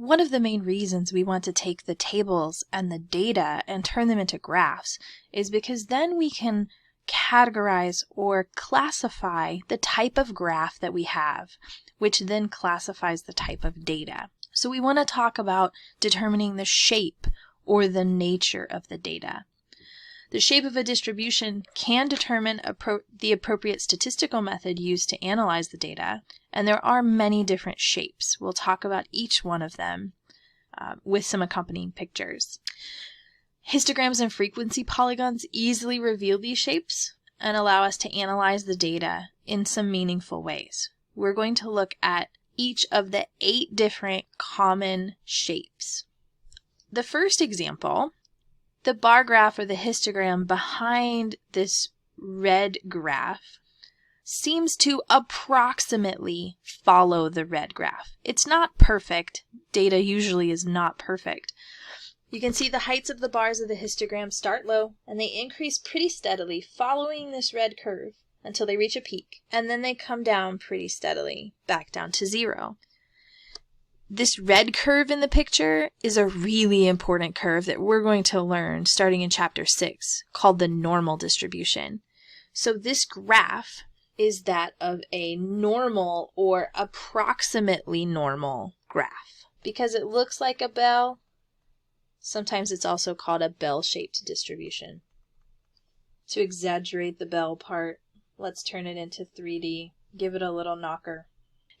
One of the main reasons we want to take the tables and the data and turn them into graphs is because then we can categorize or classify the type of graph that we have, which then classifies the type of data. So we want to talk about determining the shape or the nature of the data. The shape of a distribution can determine the appropriate statistical method used to analyze the data, and there are many different shapes. We'll talk about each one of them with some accompanying pictures. Histograms and frequency polygons easily reveal these shapes and allow us to analyze the data in some meaningful ways. We're going to look at each of the 8 different common shapes. The first example, the bar graph or the histogram behind this red graph seems to approximately follow the red graph. It's not perfect. Data usually is not perfect. You can see the heights of the bars of the histogram start low and they increase pretty steadily following this red curve until they reach a peak, and then they come down pretty steadily back down to 0. This red curve in the picture is a really important curve that we're going to learn starting in Chapter 6, called the normal distribution. So this graph is that of a normal or approximately normal graph. Because it looks like a bell, sometimes it's also called a bell-shaped distribution. To exaggerate the bell part, let's turn it into 3D, give it a little knocker.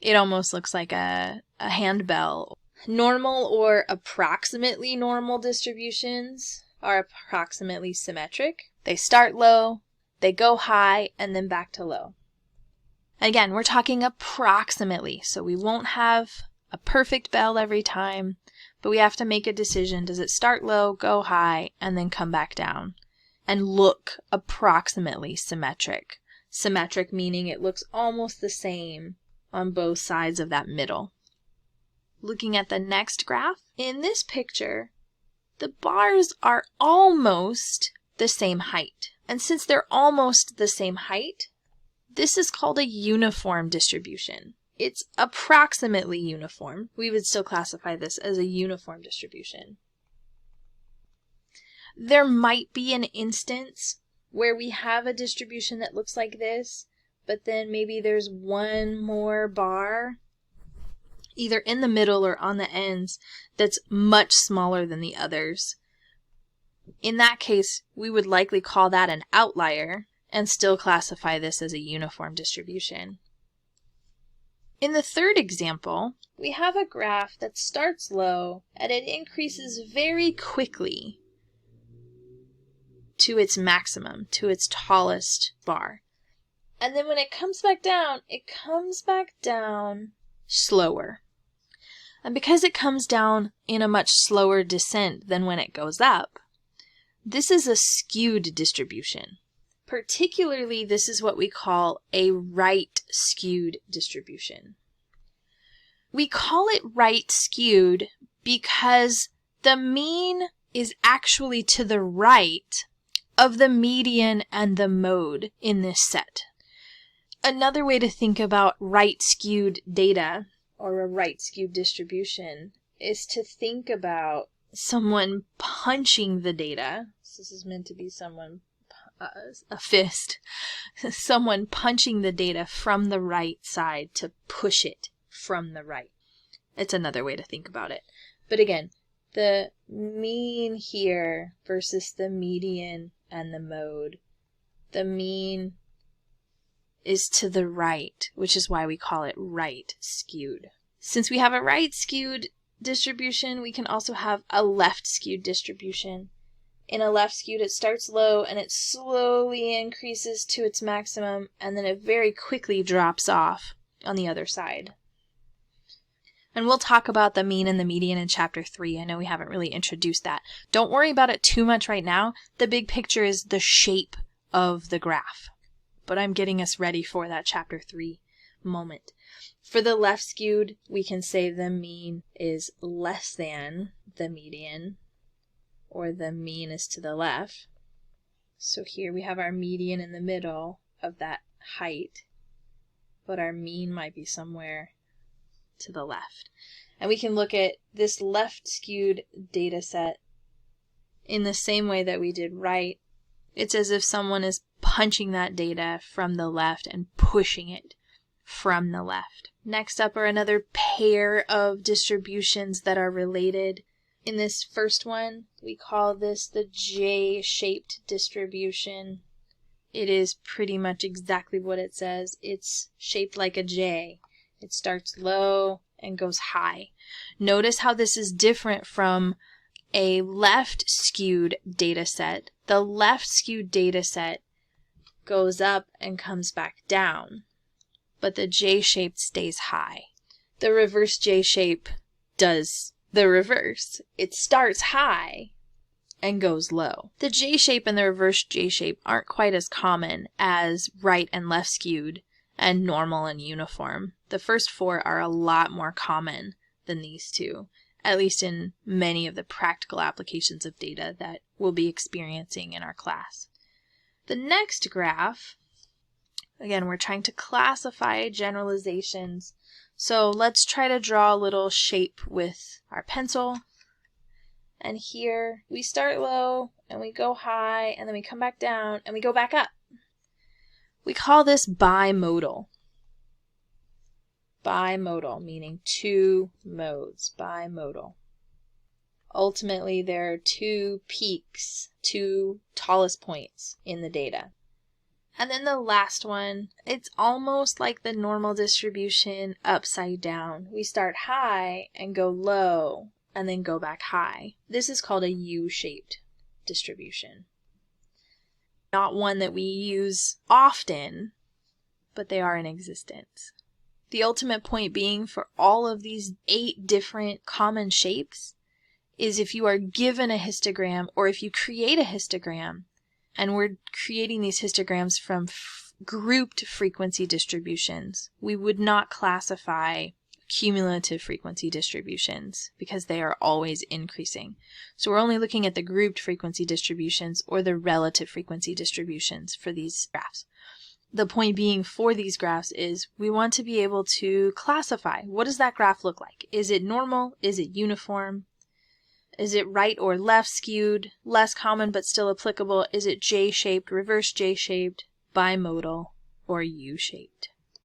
It almost looks like a handbell. Normal or approximately normal distributions are approximately symmetric. They start low, they go high, and then back to low. Again, we're talking approximately, so we won't have a perfect bell every time, but we have to make a decision. Does it start low, go high, and then come back down? And look approximately symmetric. Symmetric meaning it looks almost the same on both sides of that middle. Looking at the next graph, in this picture, the bars are almost the same height. And since they're almost the same height, this is called a uniform distribution. It's approximately uniform. We would still classify this as a uniform distribution. There might be an instance where we have a distribution that looks like this, but then maybe there's one more bar, either in the middle or on the ends, that's much smaller than the others. In that case, we would likely call that an outlier and still classify this as a uniform distribution. In the third example, we have a graph that starts low and it increases very quickly to its maximum, to its tallest bar. And then when it comes back down slower. And because it comes down in a much slower descent than when it goes up, this is a skewed distribution. Particularly, this is what we call a right-skewed distribution. We call it right-skewed because the mean is actually to the right of the median and the mode in this set. Another way to think about right-skewed data, or a right-skewed distribution, is to think about someone punching the data. This is meant to be someone, a fist. Someone punching the data from the right side to push it from the right. It's another way to think about it. But again, the mean here versus the median and the mode. The mean is to the right, which is why we call it right-skewed. Since we have a right-skewed distribution, we can also have a left-skewed distribution. In a left-skewed, it starts low and it slowly increases to its maximum, and then it very quickly drops off on the other side. And we'll talk about the mean and the median in Chapter 3. I know we haven't really introduced that. Don't worry about it too much right now. The big picture is the shape of the graph. But I'm getting us ready for that Chapter 3 moment. For the left skewed, we can say the mean is less than the median, or the mean is to the left. So here we have our median in the middle of that height, but our mean might be somewhere to the left. And we can look at this left skewed data set in the same way that we did right. It's as if someone is punching that data from the left and pushing it from the left. Next up are another pair of distributions that are related. In this first one, we call this the J-shaped distribution. It is pretty much exactly what it says. It's shaped like a J. It starts low and goes high. Notice how this is different from a left skewed data set. The left skewed data set goes up and comes back down, but the J-shaped stays high. The reverse J-shape does the reverse. It starts high and goes low. The J-shape and the reverse J-shape aren't quite as common as right and left skewed and normal and uniform. The first four are a lot more common than these two, at least in many of the practical applications of data that we'll be experiencing in our class. The next graph, again, we're trying to classify generalizations. So let's try to draw a little shape with our pencil. And here we start low and we go high and then we come back down and we go back up. We call this bimodal. Bimodal, meaning two modes, bimodal. Ultimately, there are two peaks, two tallest points in the data. And then the last one, it's almost like the normal distribution upside down. We start high and go low and then go back high. This is called a U-shaped distribution. Not one that we use often, but they are in existence. The ultimate point being for all of these 8 different common shapes is if you are given a histogram or if you create a histogram, and we're creating these histograms from grouped frequency distributions, we would not classify cumulative frequency distributions because they are always increasing. So we're only looking at the grouped frequency distributions or the relative frequency distributions for these graphs. The point being for these graphs is we want to be able to classify. What does that graph look like? Is it normal? Is it uniform? Is it right or left skewed? Less common but still applicable? Is it J-shaped, reverse J-shaped, bimodal, or U-shaped?